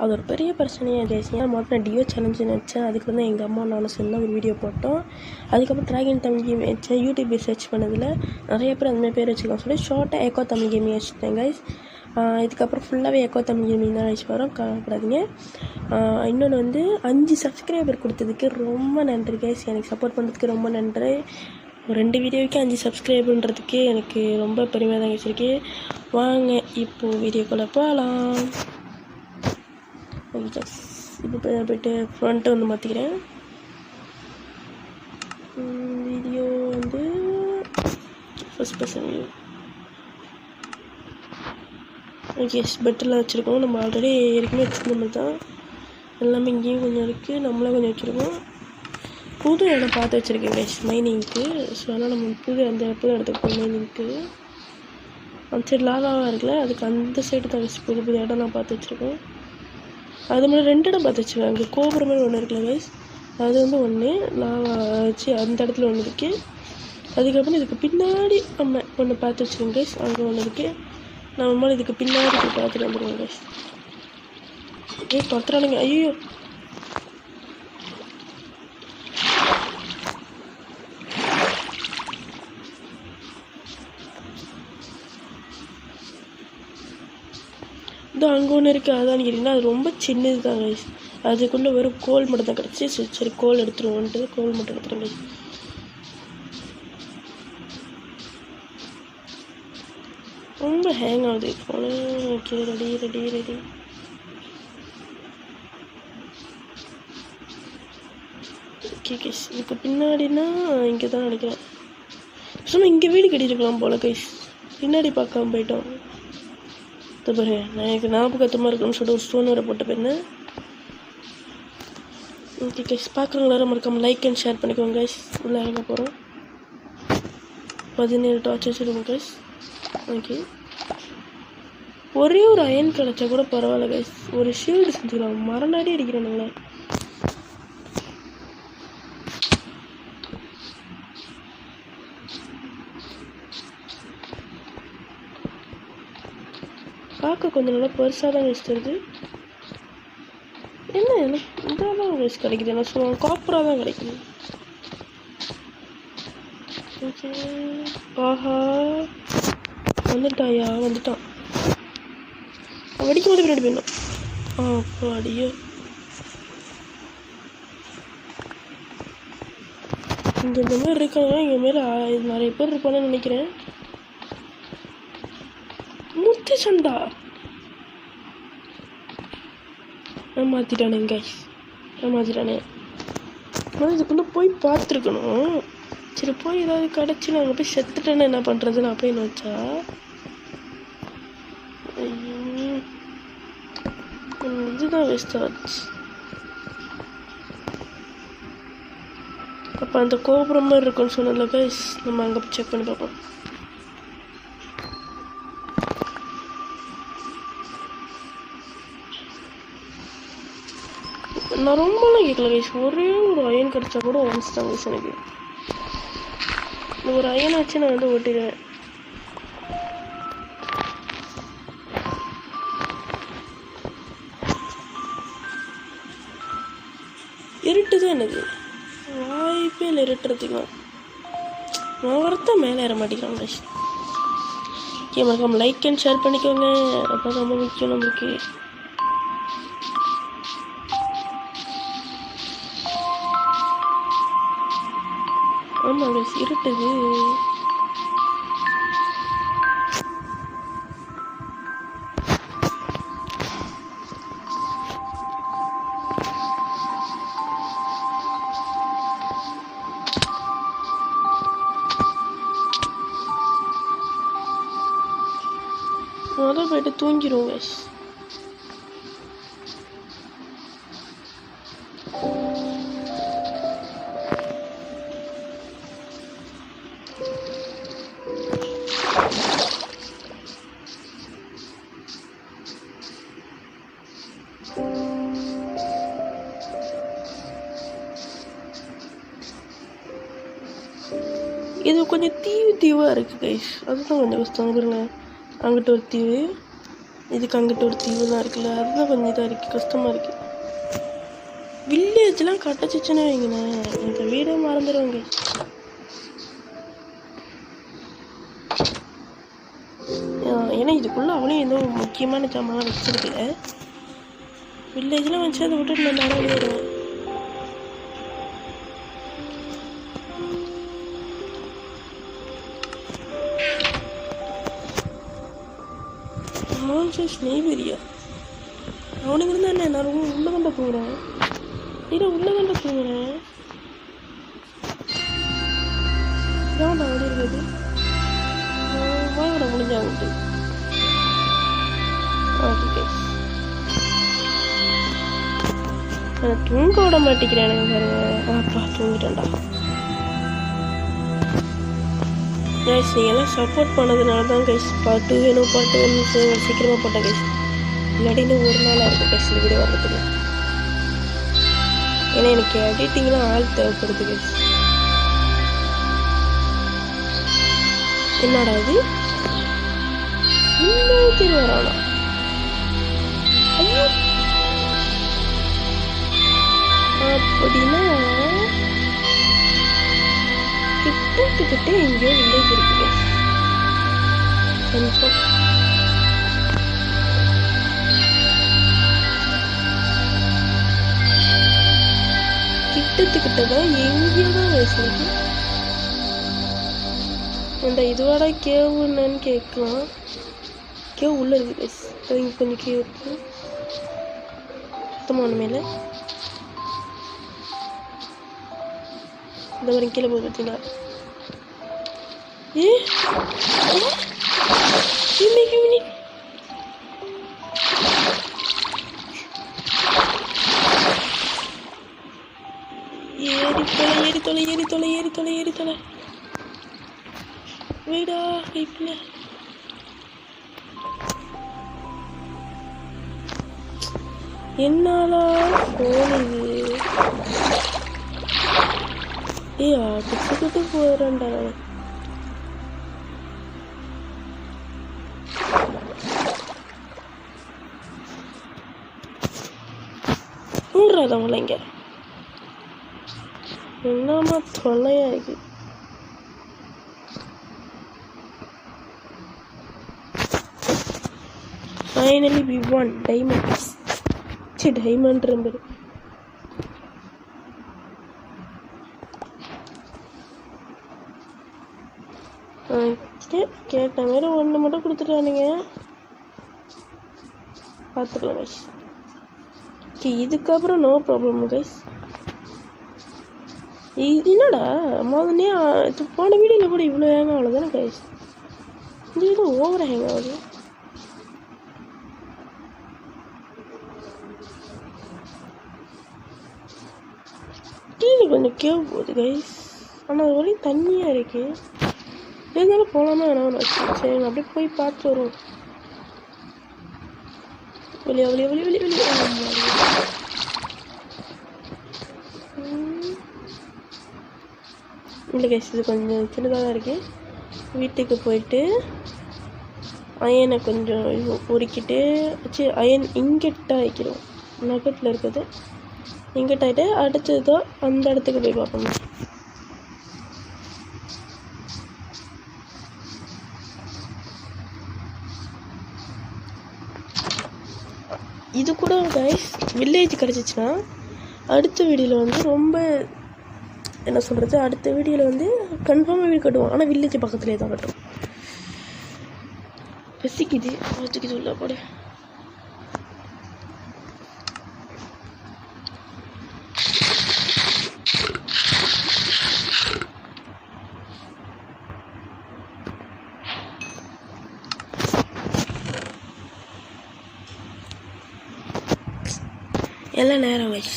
அது ஒரு பெரிய பிரச்சனையாக கைஸ். ஏன் மட்டும் நான் டியோ சேலஞ்சுன்னு வச்சேன். அதுக்கு வந்து எங்கள் அம்மா நானும் சேர்ந்து ஒரு வீடியோ போட்டோம். அதுக்கப்புறம் ட்ராகன் தமிழ் கேம் வச்சேன். யூடியூப் சர்ச் பண்ணதில் நிறைய பேர் அந்தமாதிரி பேர் வச்சுக்கலாம் சொல்லி ஷார்ட்டாக எக்கோ தமிழ் கேமிங் வச்சுட்டேன் கைஸ். இதுக்கப்புறம் ஃபுல்லாகவே எக்கோ தமிழ் கேமிங் தான் வச்சு வரோம், கவலைப்படாதீங்க. இன்னொன்று வந்து 5 சப்ஸ்கிரைபர் கொடுத்ததுக்கு ரொம்ப நன்றி கைஸ். எனக்கு சப்போர்ட் பண்ணுறதுக்கு ரொம்ப நன்றி. ஒரு 2 வீடியோவுக்கு 5 சப்ஸ்கிரைபுன்றதுக்கு எனக்கு ரொம்ப பெருமையாக தான் வச்சுருக்கு. வாங்க இப்போது வீடியோக்குள்ளே போகலாம். இப்போ போய்ட்டு ஃப்ரண்ட்டு வந்து மாற்றிக்கிறேன். வீடியோ வந்து ஃபஸ்ட் பர்சன் வியூ. ஓகே, பெட்டரில் வச்சுருக்கோம். நம்ம ஆல்ரெடி ஏற்கனவே வச்சுருந்த தான் எல்லாமே இங்கேயும் கொஞ்சம் இருக்குது, நம்மளும் கொஞ்சம் வச்சுருக்கோம். புது இடம் பார்த்து வச்சுருக்கேன் கைஸ் மைனிங்க்கு. ஸோ அதனால் நம்ம புது இடத்துக்கு போய் மைனிங்க்கு அந்த சைடு லாவாக இருக்குல்ல, அதுக்கு அந்த சைடு தான் புது இடம் நான் பார்த்து வச்சுருக்கேன். அது மாதிரி 2 இடம் பார்த்து வச்சுருக்கேன். அங்கே கோபுரம் மாதிரி ஒன்று இருக்குல்ல கைஸ், அது வந்து ஒன்று லாவா வச்சு அந்த இடத்துல ஒன்று இருக்குது. அதுக்கப்புறம் இதுக்கு பின்னாடி நம்ம ஒன்று பார்த்து வச்சுருக்கோம் கைஸ், அங்கே ஒன்று இருக்குது. நம்ம இதுக்கு பின்னாடி போய் பார்த்துட்டு வந்துடுவோம் கைஸ். பத்திரானுங்க, ஐயோ இதோ அங்கே ஒன்று இருக்குது. அதான் கேட்டிங்கன்னா அது ரொம்ப சின்னது தான் கைஸ். அதுக்குள்ளே வெறும் கோல் மட்டும் தான் கிடச்சி. சரி கோல் எடுத்துருவோன்ட்டு கோல் மட்டும் எடுத்துருவோம் கைஸ். ரொம்ப ஹேங் ஆகுது phone. Okay, ready. Okay guys, இதுக்கு பின்னாடினா இங்கே தான் நினைக்கிறேன். சும்மா இங்கே வீடு கட்டியிருக்கலாம் போல் கைஸ். பின்னாடி பார்க்காம போயிட்டோம். பாரு, நான் எனக்கு ஞாபகத்தமாக இருக்குன்னு சொல்லிட்டு ஒரு ஸ்டோன் வரை போட்டு போயிருந்தேன். ஓகே கைஸ், பார்க்குறவங்கள மறக்காம லைக் அண்ட் ஷேர் பண்ணிக்கோங்க கைஸ். உள்ளே இறங்க போகிறோம். 17 டார்ச் வச்சுருக்கோம் கைஸ். ஓகே, ஒரே ஒரு அயன் கிடச்சா கூட பரவாயில்ல கைஸ். ஒரு ஷீல்டு செஞ்சுக்கலாம். மரணாடி அடிக்கிறேனுங்களே. பார்க்க கொஞ்சம் நல்லா பெருசாக தான் கைஸ் தருது. என்ன எனக்கு இதாக தான் கைஸ் கிடைக்குது. என்ன சொல்லுவாங்க, காப்பராக தான் கிடைக்குது. ஓகே, ஆஹா வந்துட்டான். வெடிக்கும் போது பின்னாடி போயிடணும். அடியோ, இங்கே இந்த மாதிரி இருக்காங்க. இங்கே மாரி நிறைய பேர் இருப்பான்னு நினைக்கிறேன். முத்து சண்டா ஏமாத்திட்டானே கைஸ், ஏமாத்திட்டானே. ஆனால் இதுக்குள்ளே போய் பார்த்துருக்கணும். சரி, போய் ஏதாவது கிடச்சி நான் அங்கே போய் செத்துட்டேன்னு என்ன பண்ணுறதுன்னு அப்படின்னு வச்சா, இதுதான் வேஸ்ட் ஆச்சு. அப்போ அந்த கோபுரம் மாதிரி இருக்குன்னு சொன்னல கைஸ், நம்ம அங்கே போய் செக் பண்ணி பார்ப்போம். நான் ரொம்பலாம் கேட்கல கைஸ். ஒரே ஒரு அயன் கிடச்சா கூட ஒன்ஸ் தான் கைஸ். எனக்கு ஒரு அயனை வச்சு நான் வந்து ஓட்டிடுவேன். இருட்டு தான் எனக்கு வாய்ப்பே இல்லை இருட்டுறதுக்குலாம். நான் வரத்தான் மேலே ஏற மாட்டேங்கிறான் கைஸ். மறக்காம லைக் அண்ட் ஷேர் பண்ணிக்கோங்க. அப்போ ரொம்ப முக்கியம் நம்மளுக்கு. ஆமாம் கைஸ், இருட்டுது. முதல்ல போயிட்டு தூங்கிடுவோம் கைஸ். இது கொஞ்சம் தீவாக இருக்குது கைஸ். அதுதான் கொஞ்சம் கஷ்டம். பாருங்க, அங்கிட்ட ஒரு தீவு, இதுக்கு அங்கிட்ட ஒரு தீவு தான் இருக்குல்ல, அதுதான் கொஞ்சம் இதாக இருக்குது, கஷ்டமாக இருக்குது. வில்லேஜ்லாம் கட்டச்சிச்சுன்னு வைங்களேன், இந்த வீடே மறந்துடுவாங்க. ஏன்னா இதுக்குள்ளே அவளையும் எந்த முக்கியமான ஜாமான் வச்சிருக்கல. வில்லேஜ்லாம் வச்சு அதை விட்டுட்டு நான் நேரம் விடுவேன். நெய்வேரியா அவனுக்கு இருந்தா என்ன, நான் ரொம்ப உள்ள கண்ட தூங்குறேன். இல்லை உள்ள கண்ட தூங்குறேன். ஏன்டா அப்படி இருக்குது? வாங்கடா முடிஞ்சாங்கிட்டு. ஓகே, நான் தூங்க விட மாட்டேங்கிறேன். எனக்கு பாருங்க, அப்பா தூங்கிட்டேன்டா. கைஸ் நீங்கள்லாம் சப்போர்ட் பண்ணதுனால தான் கைஸ் பாட்டு வேணும் பாட்டு வேணும் சீக்கிரமாக போட்டேன் கைஸ். இல்லாட்டி இன்னும் ஒரு நாளாக இருக்கும் கைஸ் இந்த வீடியோ வர்றதுக்கு. ஏன்னா எனக்கு எடிட்டிங்லாம் ஆள் தேவைப்படுது கைஸ். என்னடா இது இன்னொருத்தி வரானா? ஐயோ அப்படின்னா கிட்டத்துக்கிட்ட எங்கேயோ வில்லேஜ் இருக்குது. கிட்டத்துக்கிட்ட தான் எங்கேயோ தான் வயசுக்கு. அந்த இதுவாடா கேவு என்னன்னு கேட்கலாம். கேவ் உள்ள இருக்கு கைஸ். இங்கே கொஞ்சம் கேவ் இருக்கு. சுத்தமான மேலே இந்த மாதிரி கீழே போய் பார்த்தீங்களா? ஏறி தொலை வீடா கைப்பில்ல. என்னாலா போனது அடிச்சுக்கிட்டு போறேன்டா. அவங்கள இங்க என்னமா தொல்லையா இருக்கு. Finally we won diamonds. Diamond number. கேட்ட மாதிரி ஒன்று மட்டும் கொடுத்துட்டானுங்க. பார்த்துக்கலாம் கைஸ். இதுக்கப்புறம் நோ ப்ராப்ளம் கைஸ். என்னடா முதல்ல போன வீடியோவில் கூட இவ்வளோ ஹேங் ஆகல கைஸ். இந்த வீடியோ ஓவராக ஹேங் ஆகுது. கீழே கொஞ்சம் கேவ் போகுது கைஸ். ஆனால் அது வரையும் தண்ணியாக இருக்கு. இருந்தாலும் போகலாமா வேணாம் வச்சு. சரி அப்படியே போய் பார்த்து வரும். வெளியே இல்லை கைஸ், இது கொஞ்சம் சின்னதாக தான் இருக்குது. வீட்டுக்கு போயிட்டு அயனை கொஞ்சம் உருக்கிட்டு வச்சு அயன் இங்கெட்டாக வைக்கிறோம். நகட்டில் இருக்குது இங்கெட் ஆகிட்டு அடுத்தது தான் அந்த இடத்துக்கு போய் பார்ப்போம். இது கூட கைஸ் வில்லேஜ் கிடச்சிச்சின்னா அடுத்த வீடியோவில் வந்து ரொம்ப என்ன சொல்கிறது, அடுத்த வீடியோவில் வந்து கன்ஃபார்மாக வீடு கட்டுவோம். ஆனால் வில்லேஜ் பக்கத்துலேயே தான் கட்டுவோம். பசிக்குது வச்சுக்கிது உள்ள போட. எல்லாம் நேரம் கைஸ்,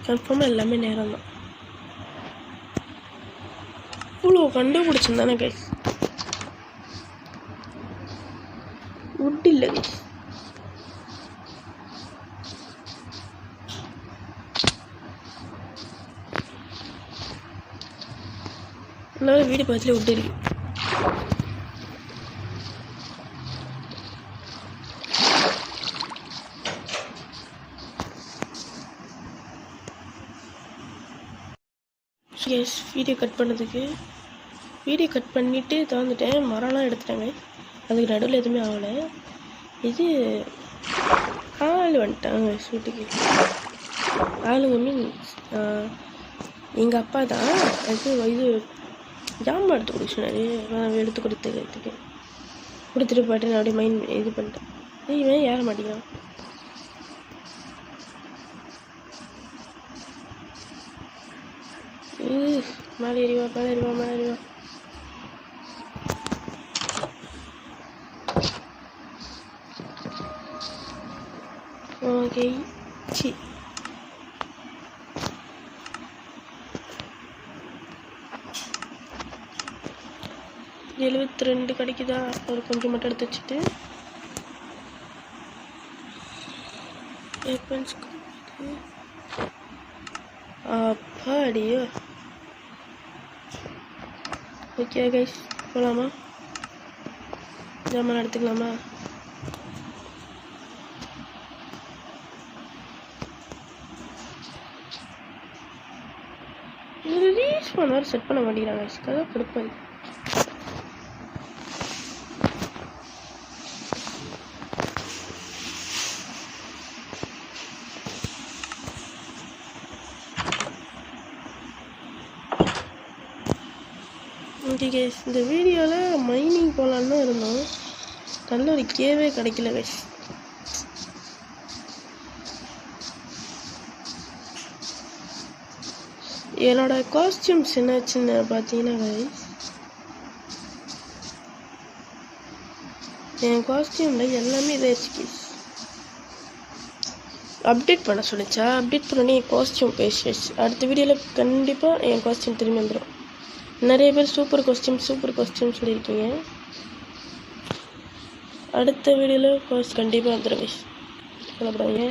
கன்ஃபார்மாக எல்லாமே நேரம் தான். இவ்வளோ கண்டுபிடிச்சிருந்தானே கைஸ். உட் இல்லை கைஸ். எல்லாரும் வீடு பக்கத்துல உட் இருக்கு. எஸ் வீடியோ கட் பண்ணதுக்கு வீடியோ கட் பண்ணிவிட்டு திறந்துட்டேன். மரம்லாம் எடுத்துட்டாங்க. அதுக்கு நடுவில் எதுவுமே ஆகலை. இது ஆள் வந்துட்டாங்க ஷூட்டுக்கு. ஆளுங்க மீன்ஸ் எங்கள் அப்பா தான். இது ஜாமான் எடுத்து கொடுக்க சொன்னார். நான் எடுத்து கொடுத்துக்கிறதுக்கு கொடுத்துட்டு போய்ட்டு நான் அப்படியே மைண்ட் இது பண்ணிட்டேன். இவன் ஏற மாட்டேங்கிறான். மேலே ஏறிவா மேலே ஏறிவா மேலே ஏறிவா. ஓகே சி 72 கிடைக்குதா? ஒரு கொஞ்சம் மட்டும் எடுத்து வச்சுட்டு அப்பாடியோ. ஓகே கைஸ் போகலாமா? ஜாமான் எடுத்துக்கலாமா? இது ரீச் பண்ண வேறு செட் பண்ண மாட்டேங்கிறாங்க. கதை கொடுப்பேன். ஓகே கைஸ், இந்த வீடியோவில் மைனிங் போகலான்னு தான் இருந்தோம். நல்ல ஒரு கேவே கிடைக்கல கைஸ். என்னோட காஸ்டியூம்ஸ் என்னாச்சுன்னு பார்த்தீங்கன்னா கைஸ், என் காஸ்டியூமில் எல்லாமே இதாகிடுச்சு கைஸ். அப்டேட் பண்ண சொல்லிச்சா? அப்டேட் பண்ணோன்னே என் காஸ்டியூம் பேசிடுச்சு. அடுத்த வீடியோவில் கண்டிப்பாக என் காஸ்டியூம் திரும்பி வந்துடும். நிறைய பேர் சூப்பர் காஸ்டியூம் சொல்லியிருக்கீங்க. அடுத்த வீடியோவில் கண்டிப்பாக வந்துடும் கைஸ், சொல்லப்படாதீங்க.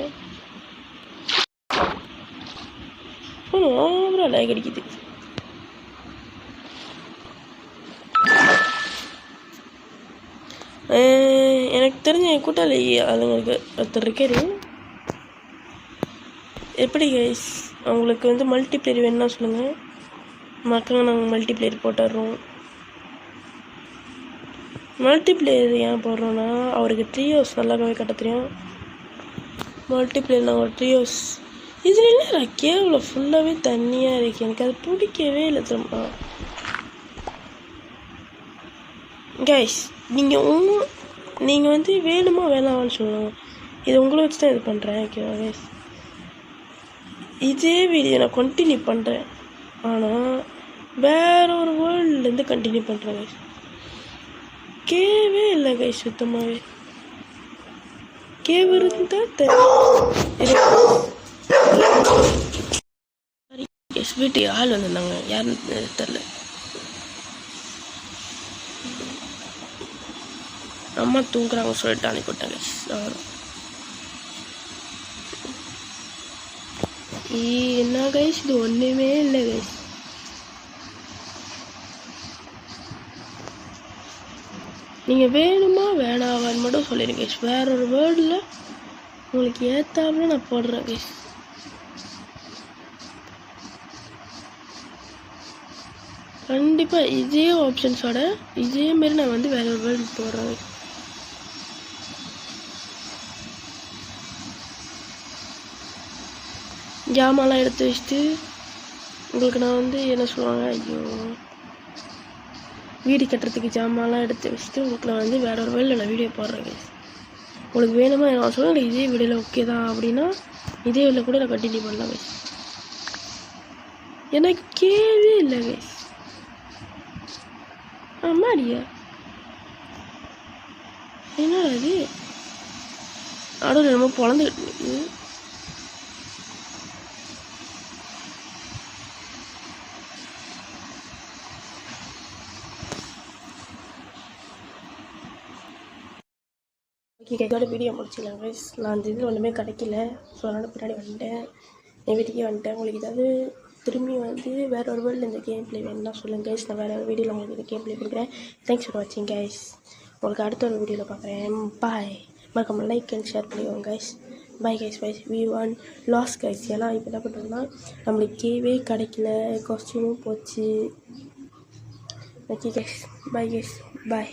ஓவராக லைக் அடிக்குது. எனக்கு தெரிஞ்ச என் கூட்டாளி ஆளுங்களுக்கு ஒருத்தர் இருக்காரு. எப்படி கைஸ் அவங்களுக்கு வந்து மல்டிப்ளேயர் வேணும்னா சொல்லுங்கள், மக்கள் நாங்கள் மல்டிப்ளேயர் போட்டுடுறோம். மல்டிப்ளேயர் ஏன் போடுறோன்னா அவருக்கு ட்ரியோஸ் நல்லாவே கட்ட தெரியும். மல்டிப்ளேயர் நாங்கள் ஒரு ட்ரியோஸ். இதில் என்ன கேவில் ஃபுல்லாகவே தண்ணியாக இருக்குது. எனக்கு அது பிடிக்கவே இல்லை. திரும்ப கைஸ் நீங்கள் வந்து வேணுமா வேணாமான்னு சொல்லணும். இது உங்களை வச்சு தான் இது பண்ணுறேன். ஓகேவா கைஸ்? இதே வீடியோ நான் கண்டினியூ பண்ணுறேன், ஆனால் வேற ஒரு வேர்ல்ட்லேருந்து கண்டினியூ பண்ணுறேன் கைஸ். கேவே இல்லை கைஸ், சுத்தமாகவே. கேவ் இருந்தால் எஸ் வீட்டு ஆள் வந்திருந்தாங்க, யாருன்னு தெரில. அம்மா தூங்குறாங்க சொல்லிட்டு அனுப்பிவிட்டாங்க. என்ன கைஸ் இது ஒன்றுமே இல்லை கைஸ். நீங்கள் வேணுமா வேணாவான்னு மட்டும் சொல்லிடுங்க கைஸ். வேற ஒரு வேர்டில் உங்களுக்கு ஏற்றாப்புல நான் போடுறேன் கைஸ். கண்டிப்பாக இதே ஆப்ஷன்ஸோட இதேமாரி நான் வந்து வேற ஒரு வேர்டு போடுறேன். ஜாமான்லாம் எடுத்து வச்சுட்டு உங்களுக்கு நான் வந்து என்ன சொல்லுவாங்க, ஐயோ வீடு கட்டுறதுக்கு ஜாமான்லாம் எடுத்து வச்சுட்டு உங்களுக்கு நான் வந்து வேற ஒரு வேலையில் நான் வீடியோ போடுறேன் கைஸ். உங்களுக்கு வேணுமா நான் சொல்லுவேன், இதே வீடியோவில் ஓகே தான் அப்படின்னா இதே வீடியோவில் கூட நான் கண்டினியூ பண்ணலாம் கைஸ். எனக்கு கேள்வி இல்லை கைஸ். ஆமாடியா என்னடா அது ஆடோட நம்ம பொழந்துக்கிட்டு இருக்குது. ஓகே கைஸோட வீடியோ முடிச்சிடலாம் கைஸ். நான் அந்த இது ஒன்றுமே கிடைக்கல, ஸோ அதனால் பின்னாடி வந்துட்டேன், என் வீட்டுக்கே வந்துட்டேன். உங்களுக்கு ஏதாவது திரும்பி வந்து வேறு ஒரு வேர்ல்டில் இந்த கேம் ப்ளே வேணும்னா சொல்லுங்கள் கைஸ். நான் வேறு ஒரு வீடியோவில் உங்களுக்கு இந்த கேம் ப்ளே கொடுக்குறேன். தேங்க்ஸ் ஃபார் வாட்சிங் கைஸ். உங்களுக்கு அடுத்த ஒரு வீடியோவில் பார்க்குறேன். பாய். மறக்காம லைக் அண்ட் ஷேர் பண்ணிக்கோங்க guys. Bye guys we won loss guys. ஏன்னா இப்போ என்ன பண்ணுறோம்னா நம்மளுக்கு கேவே கிடைக்கல, காஸ்டியூமும் போச்சு. ஓகே கைஸ், பை கைஸ், பாய்.